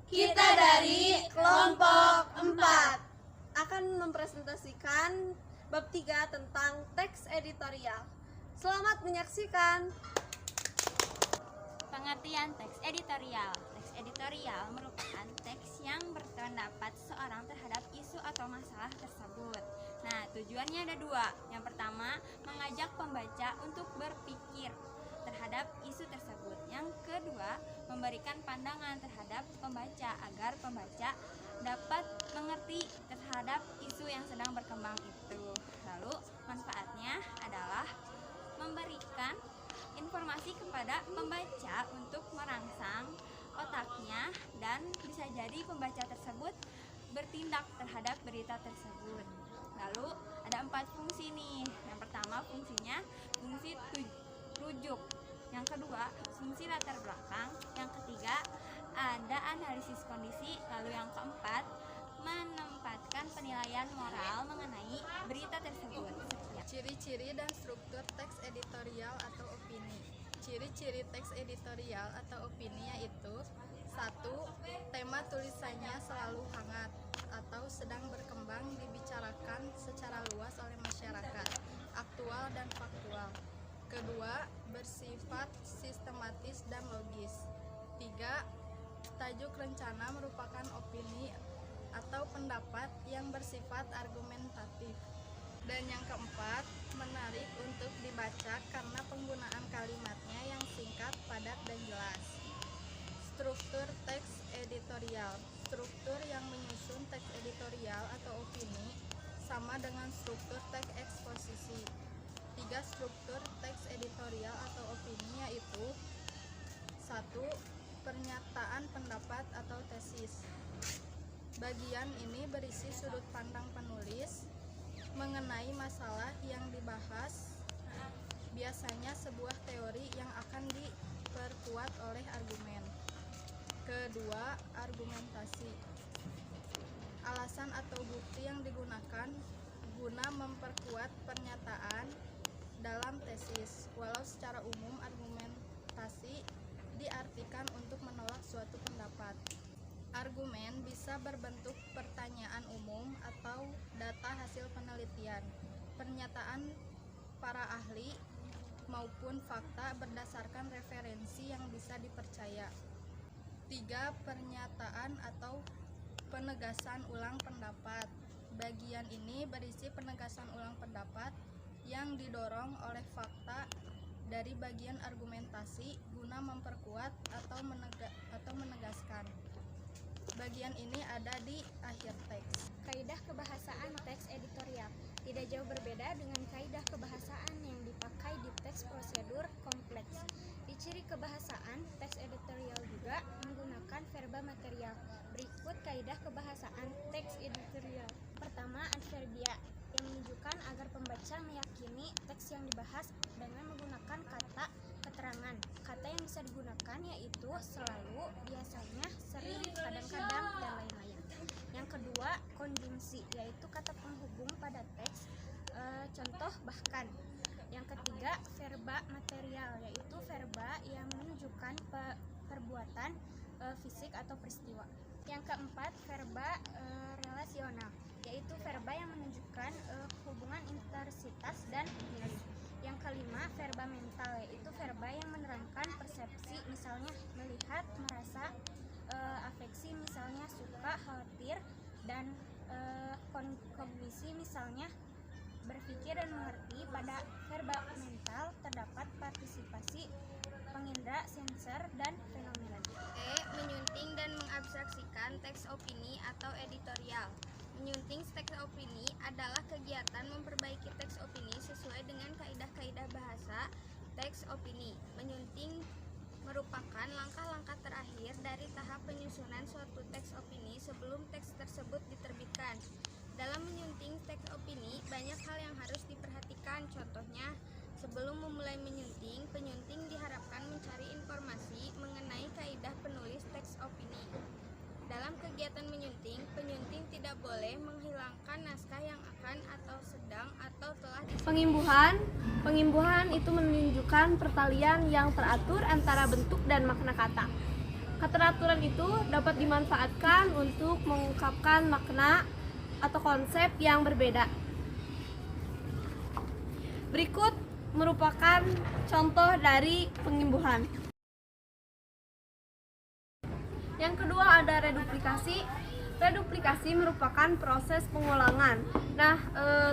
Kita dari kelompok 4 akan mempresentasikan bab 3 tentang teks editorial. Selamat menyaksikan. Pengertian teks editorial. Teks editorial merupakan teks yang berpendapat seseorang terhadap isu atau masalah tersebut. Nah, tujuannya ada dua. Yang pertama, mengajak pembaca untuk berpikir terhadap isu tersebut. Yang kedua, memberikan pandangan terhadap pembaca agar pembaca dapat mengerti terhadap isu yang sedang berkembang itu. Lalu, manfaatnya adalah memberikan informasi kepada pembaca untuk merangsang otaknya dan bisa jadi pembaca tersebut bertindak terhadap berita tersebut. Lalu ada 4 fungsi nih. Yang pertama fungsinya fungsi rujuk. Yang kedua fungsi latar belakang. Yang ketiga ada analisis kondisi. Lalu yang keempat menempatkan penilaian moral mengenai berita tersebut. Ciri-ciri dan struktur teks editorial atau opini. Ciri-ciri teks editorial atau opini yaitu 1. Tema tulisannya selalu hangat atau sedang berkembang dibicarakan secara luas oleh masyarakat, aktual dan faktual. Kedua, bersifat sistematis dan logis. 3. Tajuk rencana merupakan opini atau pendapat yang bersifat argumentatif. Dan yang keempat, menarik untuk dibaca karena penggunaan kalimatnya yang singkat, padat, dan jelas. Struktur teks editorial. Struktur yang menyusun teks editorial atau opini sama dengan struktur teks eksposisi. 3 struktur teks editorial atau opini yaitu 1. Pernyataan pendapat atau tesis. Bagian ini berisi sudut pandang penulis mengenai masalah yang dibahas, biasanya sebuah teori yang akan diperkuat oleh argumen. Kedua, argumentasi. Alasan atau bukti yang digunakan guna memperkuat pernyataan dalam tesis. Walau secara umum argumentasi diartikan untuk menolak suatu pendapat. Argumen bisa berbentuk pertanyaan umum atau data hasil penelitian, pernyataan para ahli, maupun fakta berdasarkan referensi yang bisa dipercaya. 3. Pernyataan atau penegasan ulang pendapat. Bagian ini berisi penegasan ulang pendapat yang didorong oleh fakta dari bagian argumentasi guna memperkuat atau menegaskan. Bagian ini ada di akhir teks. Kaidah kebahasaan teks editorial tidak jauh berbeda dengan kaidah kebahasaan yang dipakai di teks prosedur kompleks. Di ciri kebahasaan, teks editorial juga menggunakan verba material. Berikut kaidah kebahasaan teks editorial. Pertama, adverbia yang menunjukkan agar pembaca meyakini teks yang dibahas dengan menggunakan kata keterangan. Kata yang bisa digunakan yaitu selalu, biasanya, sering, kadang-kadang, dan lain-lain. Yang kedua, konjungsi, yaitu kata penghubung pada teks, contoh bahkan. Yang ketiga, verba material, yaitu verba yang menunjukkan perbuatan fisik atau peristiwa. Yang keempat, verba relasional, yaitu verba yang menunjukkan hubungan intensitas dan nilai. Yang kelima, verba mental, yaitu verba yang menerangkan persepsi, misalnya melihat, merasa, afeksi, misalnya suka, khawatir, dan kognisi, misalnya berpikir dan mengerti. Pada verba mental terdapat partisipasi, pengindra, sensor, dan fenomena. Menyunting dan mengabstraksikan teks opini atau editorial. Menyunting teks opini adalah kegiatan memperbaiki teks opini sesuai dengan kaidah-kaidah bahasa teks opini. Menyunting merupakan langkah-langkah terakhir dari tahap penyusunan suatu teks opini sebelum teks tersebut diterbitkan. Dalam menyunting teks opini, banyak hal yang harus diperhatikan. Contohnya, sebelum memulai menyunting, penyunting diharapkan mencari informasi mengenai kaidah penulis teks opini. Dalam kegiatan menyunting, penyunting tidak boleh menghilangkan naskah yang akan atau sedang atau telah Pengimbuhan itu menunjukkan pertalian yang teratur antara bentuk dan makna kata. Keteraturan itu dapat dimanfaatkan untuk mengungkapkan makna atau konsep yang berbeda. Berikut merupakan contoh dari pengimbuhan. Yang kedua ada reduplikasi. Reduplikasi merupakan proses pengulangan. Nah,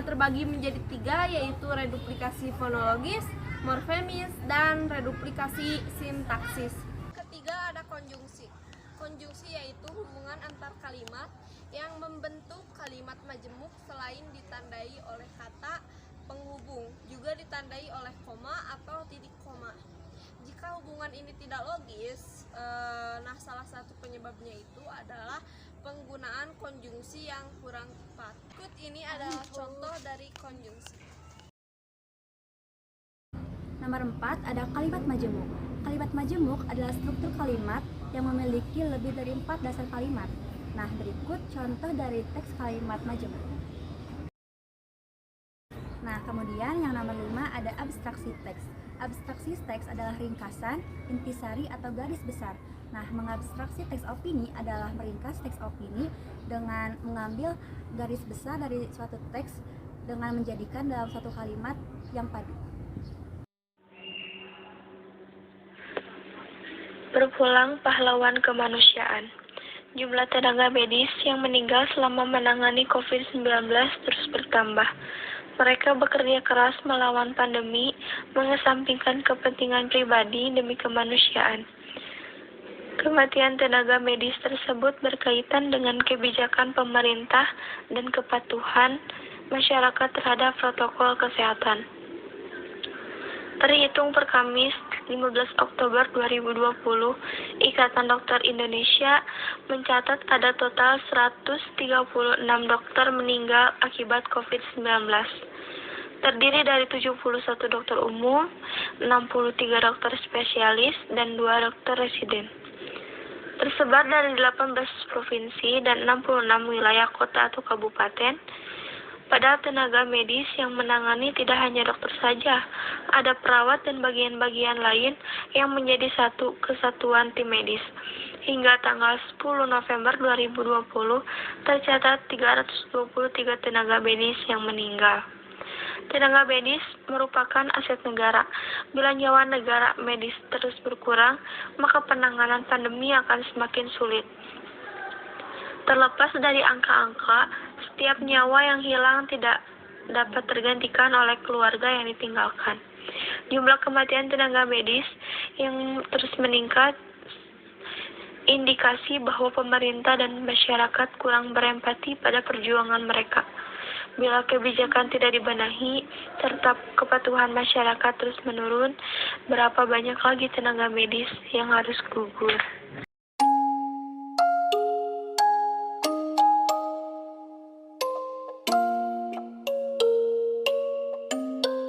terbagi menjadi 3, yaitu reduplikasi fonologis, morfemis, dan reduplikasi sintaksis. Ketiga ada konjungsi. Konjungsi yaitu hubungan antar kalimat yang membentuk kalimat majemuk selain ditandai oleh kata penghubung, juga ditandai oleh koma atau titik koma. Jika hubungan ini tidak logis, salah satu penyebabnya itu adalah penggunaan konjungsi yang kurang tepat. Berikut ini adalah contoh dari konjungsi. Nomor 4 ada kalimat majemuk. Kalimat majemuk adalah struktur kalimat yang memiliki lebih dari 4 dasar kalimat. Nah, berikut contoh dari teks kalimat majemuk. Nah, kemudian yang nomor 5 ada abstraksi teks. Abstraksi teks adalah ringkasan, intisari, atau garis besar. Nah, mengabstraksi teks opini adalah meringkas teks opini dengan mengambil garis besar dari suatu teks dengan menjadikan dalam satu kalimat yang padu. Berpulang pahlawan kemanusiaan. Jumlah tenaga medis yang meninggal selama menangani COVID-19 terus bertambah. Mereka bekerja keras melawan pandemi, mengesampingkan kepentingan pribadi demi kemanusiaan. Kematian tenaga medis tersebut berkaitan dengan kebijakan pemerintah dan kepatuhan masyarakat terhadap protokol kesehatan. Terhitung per Kamis 15 Oktober 2020, Ikatan Dokter Indonesia mencatat ada total 136 dokter meninggal akibat COVID-19. Terdiri dari 71 dokter umum, 63 dokter spesialis, dan 2 dokter residen. Tersebar dari 18 provinsi dan 66 wilayah kota atau kabupaten. Padahal tenaga medis yang menangani tidak hanya dokter saja, ada perawat dan bagian-bagian lain yang menjadi satu kesatuan tim medis. Hingga tanggal 10 November 2020, tercatat 323 tenaga medis yang meninggal. Tenaga medis merupakan aset negara. Bila nyawa negara medis terus berkurang, maka penanganan pandemi akan semakin sulit. Terlepas dari angka-angka, setiap nyawa yang hilang tidak dapat tergantikan oleh keluarga yang ditinggalkan. Jumlah kematian tenaga medis yang terus meningkat indikasi bahwa pemerintah dan masyarakat kurang berempati pada perjuangan mereka. Bila kebijakan tidak dibenahi, serta kepatuhan masyarakat terus menurun, berapa banyak lagi tenaga medis yang harus gugur.